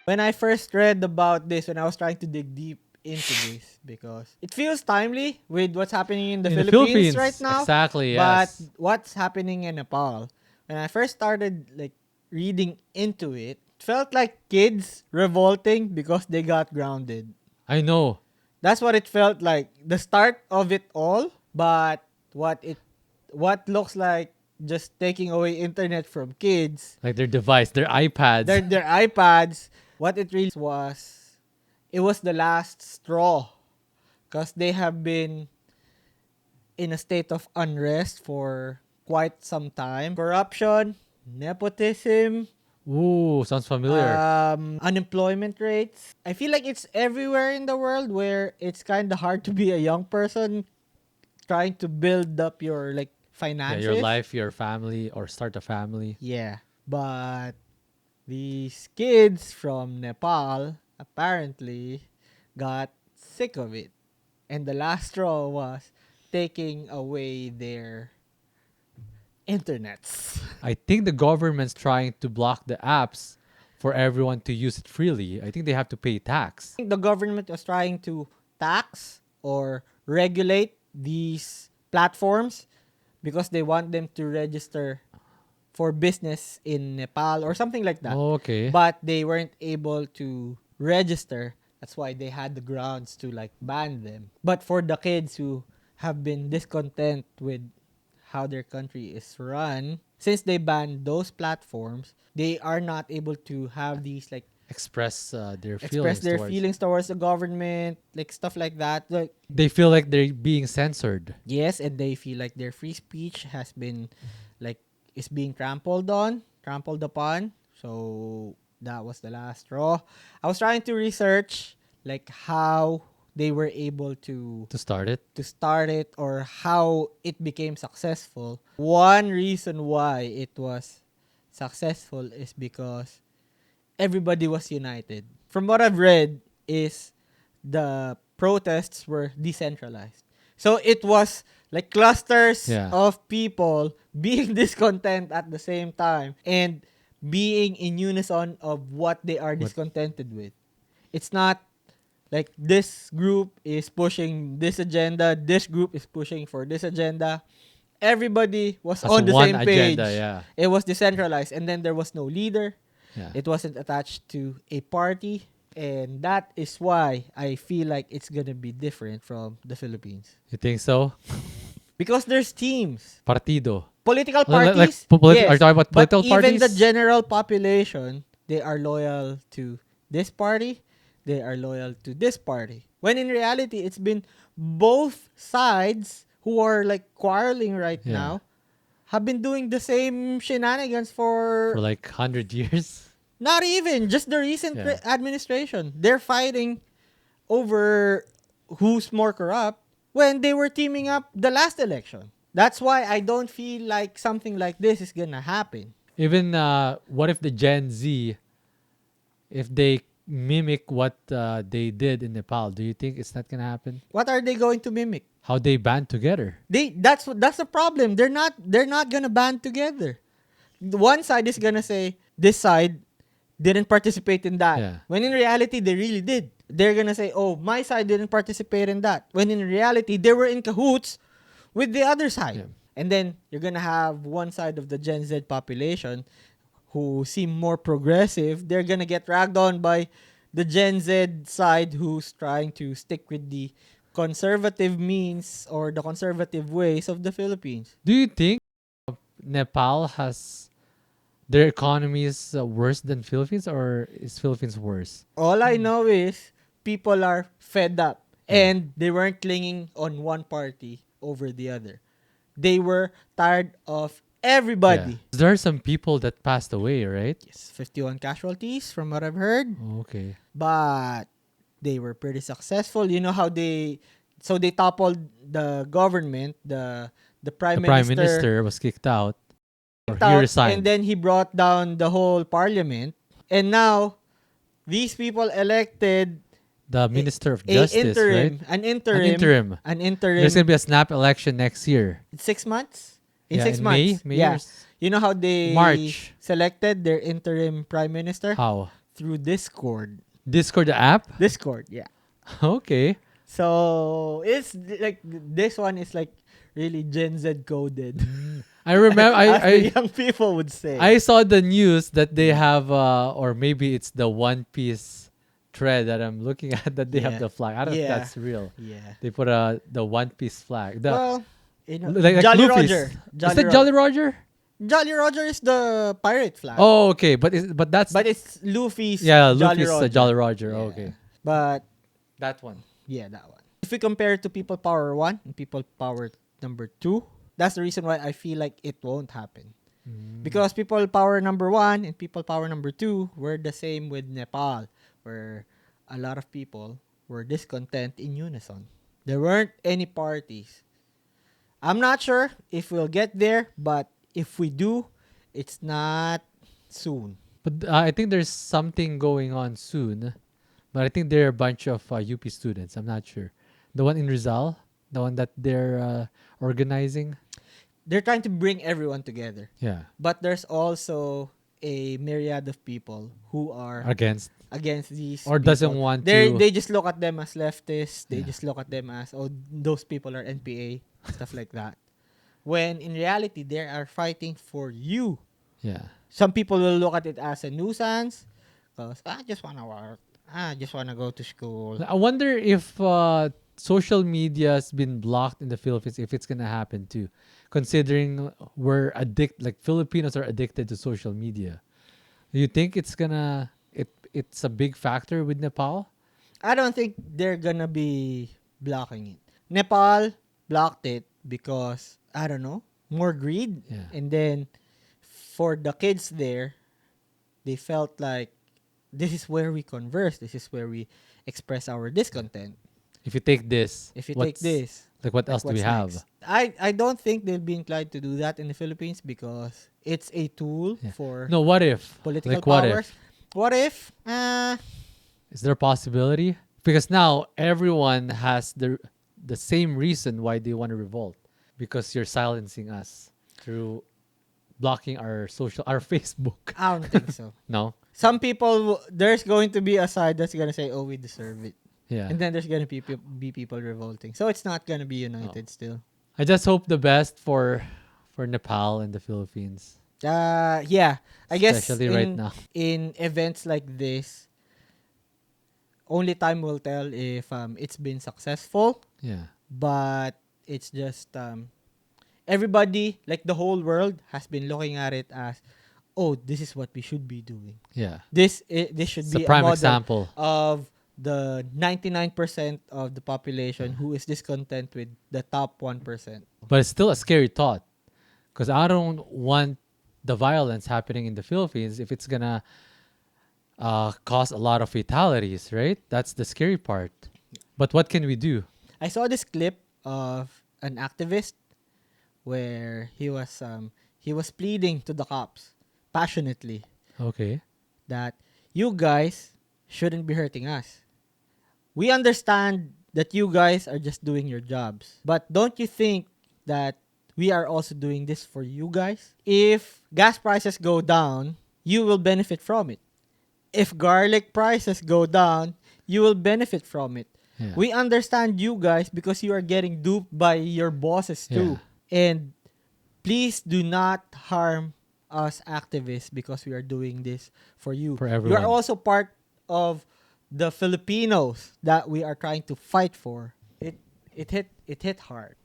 When I first read about this, when I was trying to dig deep into this, because it feels timely with what's happening in the In the Philippines right Philippines, now. exactly, But yes. what's happening in Nepal? When I first started like reading into it, it felt like kids revolting because they got grounded. I know. That's what it felt like. The start of it all, but what looks like just taking away internet from kids, Like their device, their iPads. their iPads, what it really was, it was the last straw because they have been in a state of unrest for quite some time. Corruption, nepotism, Ooh, sounds familiar. unemployment rates. I feel like it's everywhere in the world where it's kind of hard to be a young person trying to build up your like Yeah, your finances. life, your family, or start a family. Yeah, but these kids from Nepal apparently got sick of it. And the last straw was taking away their internets. I think the government's trying to block the apps for everyone to use it freely. I think they have to pay tax. The government was trying to tax or regulate these platforms because they want them to register for business in Nepal or something like that. Okay. But they weren't able to register. That's why they had the grounds to like ban them. But for the kids who have been discontent with how their country is run, since they banned those platforms, they are not able to have these like Express their express feelings their towards. feelings towards the government, like stuff like that. Like They feel like they're being censored. yes, and they feel like their free speech has been like is being trampled upon. So that was the last straw. I was trying to research like how they were able To start it. to start it or how it became successful. One reason why it was successful is because everybody was united. From what I've read is the protests were decentralized. So it was like clusters Yeah. of people being discontent at the same time and being in unison of what they are What discontented with. It's not like this group is pushing this agenda, this group is pushing for this agenda. Everybody was as a on the one same agenda, page. yeah. It was decentralized and then there was no leader. Yeah. It wasn't attached to a party. And that is why I feel like it's gonna be different from the Philippines. You think so? Because there's teams. Partido. Political Like parties, are you yes. talking about But political even the parties? general population, they are loyal to this party. They are loyal to this party. When in reality, it's been both sides who are like quarreling right Yeah. now have been doing the same shenanigans For for like 100 years. not even just the recent Yeah. administration. They're fighting over who's more corrupt when they were teaming up the last election. That's why I don't feel like something like this is gonna happen. Even what if the Gen Z, if they mimic what they did in Nepal, do you think it's not gonna happen? What are they going to mimic? How they band together? That's the problem. They're not gonna band together. One side is gonna say this side didn't participate in that. Yeah. When in reality they really did. They're gonna say, oh, my side didn't participate in that. When in reality they were in cahoots with the other side. Yeah. And then you're gonna have one side of the Gen Z population who seem more progressive. They're gonna get ragged on by the Gen Z side who's trying to stick with the conservative means or the conservative ways of the Philippines. Do you think Nepal has their economy is worse than Philippines, or is Philippines worse? All I know is people are fed up Yeah. and they weren't clinging on one party over the other. They were tired of everybody. Yeah. There are some people that passed away, right? Yes, 51 casualties from what I've heard, Okay. but they were pretty successful. You know how they toppled the government, the prime The prime minister minister was kicked out, or kicked he out, resigned. and then he brought down the whole parliament. And now these people elected The Minister of a Justice, right? an An interim. There's gonna be a snap election next year. 6 months. In Yeah, 6 months, May yeah. or You know how they March. selected their interim prime minister? How? through Discord. Discord the app? Discord, yeah. Okay. So it's like this one is like really Gen Z coded, I remember as the I young people would say. I saw the news that they have or maybe it's the One Piece thread that I'm looking at that they have Yeah. the flag. I don't know if Yeah. that's real. Yeah. They put the One Piece flag. The Well, you know, like Jolly Luffy's. Roger. Is that Jolly Roger? Jolly Roger is the pirate flag. Oh, okay, but that's But it's Luffy's yeah, Jolly Luffy's Roger. Jolly Roger. Yeah. Okay, But that one. yeah, that one. If we compare it to People Power 1 and People Power number 2, that's the reason why I feel like it won't happen. Because People Power number 1 and People Power number 2 were the same with Nepal, where a lot of people were discontent in unison. There weren't any parties. I'm not sure if we'll get there, but if we do, it's not soon. But I think there's something going on soon. But I think there are a bunch of UP students. I'm not sure. The one in Rizal, the one that they're organizing. They're trying to bring everyone together. Yeah, But there's also a myriad of people who are against against these or people. doesn't want They to. they just look at them as leftists. They Yeah. just look at them as, oh, those people are NPA, stuff like that. When in reality they are fighting for you. Yeah. Some people will look at it as a nuisance because I just wanna work. I just wanna go to school. I wonder if social media's been blocked in the Philippines. If it's gonna happen too, considering like Filipinos are addicted to social media. Do you think it's a big factor with Nepal? I don't think they're gonna be blocking it. Nepal blocked it because I don't know, more greed. Yeah. And then for the kids there, they felt like this is where we converse. This is where we express our discontent. If you take this, If you take this, like what like, else do we what's have? next? I don't think they'll be inclined to do that in the Philippines because it's a tool Yeah. for No, what if? political Like what powers. if? What if? Is there a possibility? Because now everyone has the same reason why they want to revolt. Because you're silencing us through blocking our Facebook. I don't think so. No? Some people, there's going to be a side that's gonna say, "Oh, we deserve it," Yeah. and then there's gonna be people revolting. So it's not gonna be united still. I just hope the best for Nepal and the Philippines. Yeah. I guess Especially right now. in events like this, only time will tell if it's been successful. Yeah. But it's just everybody, like the whole world, has been looking at it as, oh, this is what we should be doing. Yeah. This should It's be a prime model example. of the 99% of the population who is discontent with the top 1%. But it's still a scary thought. Because I don't want the violence happening in the Philippines if it's gonna cause a lot of fatalities, right? That's the scary part. But what can we do? I saw this clip of an activist where he was pleading to the cops passionately Okay. that you guys shouldn't be hurting us. We understand that you guys are just doing your jobs. But don't you think that we are also doing this for you guys? If gas prices go down, you will benefit from it. If garlic prices go down, you will benefit from it. Yeah. We understand you guys because you are getting duped by your bosses too. And please do not harm us activists because we are doing this for you. For You everyone. are also part of the Filipinos that we are trying to fight for. It hit hard.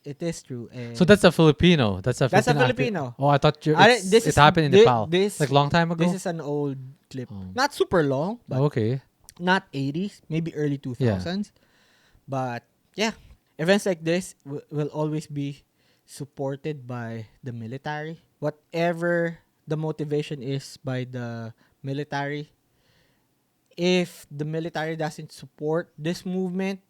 It is true. And So that's a Filipino. That's a That's a Filipino. Filipino. Oh, I thought it happened in Nepal. Like long time ago. This is an old clip. Oh. Not super long, but Okay. not 80s, maybe early 2000s. But yeah, events like this will always be supported by the military. Whatever the motivation is by the military, if the military doesn't support this movement,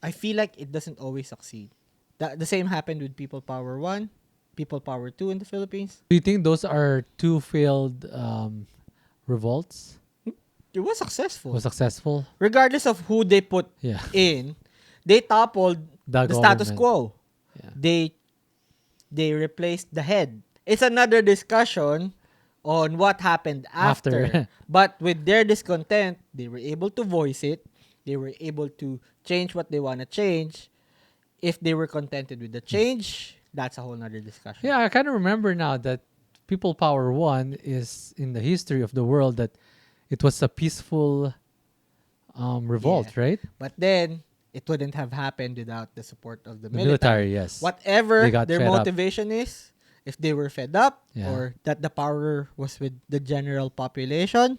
I feel like it doesn't always succeed. The same happened with People Power 1, People Power 2 in the Philippines. Do you think those are two failed revolts? It was successful. Was successful? Regardless of who they put Yeah. in, they toppled The the status government. quo. Yeah. They replaced the head. It's another discussion on what happened after. But with their discontent, they were able to voice it. They were able to change what they want to change. If they were contented with the change, that's a whole nother discussion. Yeah, I kind of remember now that People Power 1 is in the history of the world that it was a peaceful revolt, Yeah. right? But then, it wouldn't have happened without the support of the The military. military, yes. Whatever They got their fed up. motivation is, if they were fed up Yeah. or that the power was with the general population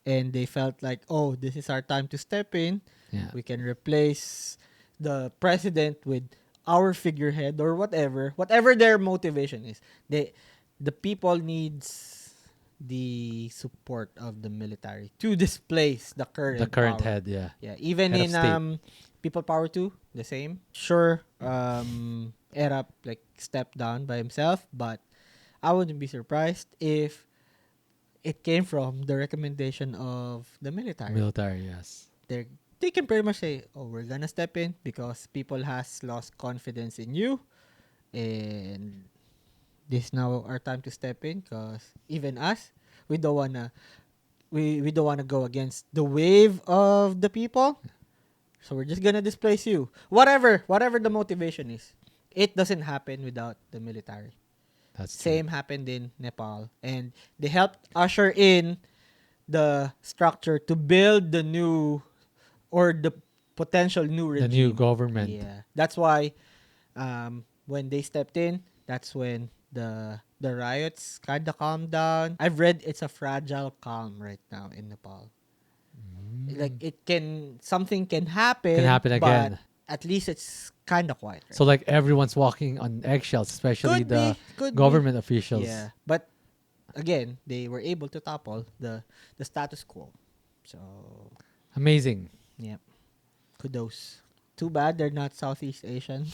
and they felt like, oh, this is our time to step in, Yeah. we can replace the president with our figurehead or whatever their motivation is. The people needs the support of the military to displace the current The current power. head, yeah. Yeah, even Head of in state. People Power 2, the same. Sure, Erap like stepped down by himself, but I wouldn't be surprised if it came from the recommendation of the military. Military, yes. They can pretty much say, "Oh, we're gonna step in because people has lost confidence in you, and this is now our time to step in. Because even us, we don't wanna we don't wanna go against the wave of the people, so we're just gonna displace you. Whatever the motivation is, it doesn't happen without the military. That's true. Same happened in Nepal, and they helped usher in the structure to build the new or the potential new regime. The new government. Yeah, that's why when they stepped in, that's when the riots kind of calmed down. I've read it's a fragile calm right now in Nepal. Like something can happen. Can happen again. But at least it's kind of quiet. Right? So like everyone's walking on eggshells, especially Could government be. officials. Yeah, but again, they were able to topple the status quo. So Amazing. yeah, kudos. Too bad they're not Southeast Asian.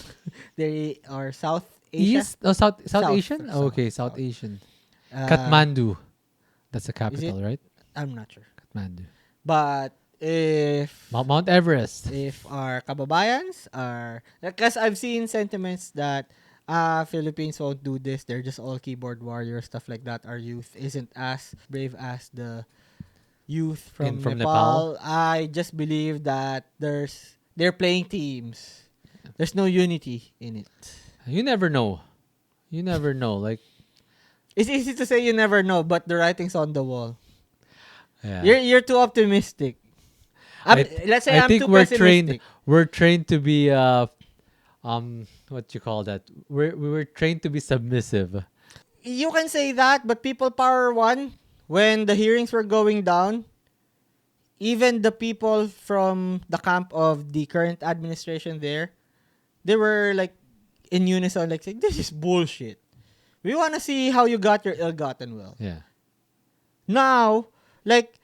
They are South Asia. East? Oh, South South, Asian? South, Oh, okay, South South. Asian. Uh, Kathmandu. That's the capital, right? I'm not sure. Kathmandu. But if Mount Everest. our kababayans are, because I've seen sentiments that Philippines won't do this, they're just all keyboard warriors, stuff like that. Our youth isn't as brave as the youth from Nepal. I just believe that they're playing teams. There's no unity in it. You never know. You never know. Like, It's easy to say you never know, but the writing's on the wall. yeah. You're too optimistic. Let's say I I'm think too we're pessimistic. trained to be what you call that? We were trained to be submissive. You can say that, but People Power 1, when the hearings were going down, even the people from the camp of the current administration there, they were like in unison, like saying, "This is bullshit. We want to see how you got your ill-gotten wealth." Yeah. Now, like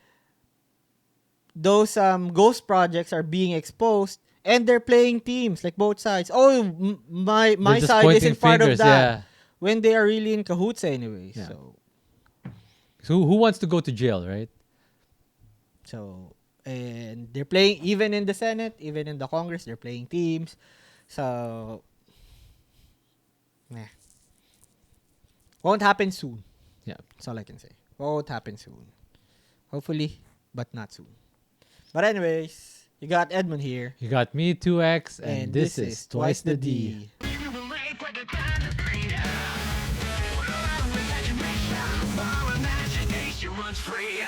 those ghost projects are being exposed, and they're playing teams, like both sides. Oh, my They're just side pointing isn't part of fingers, that. yeah. When they are really in cahoots anyway. Yeah. So Who wants to go to jail, right? And they're playing even in the Senate, even in the Congress, they're playing teams. So, won't happen soon. Yeah. That's all I can say. Won't happen soon. Hopefully, but not soon. But anyways, you got Edmund here. You got me, 2X, and this is Twice the D. Imagination runs free.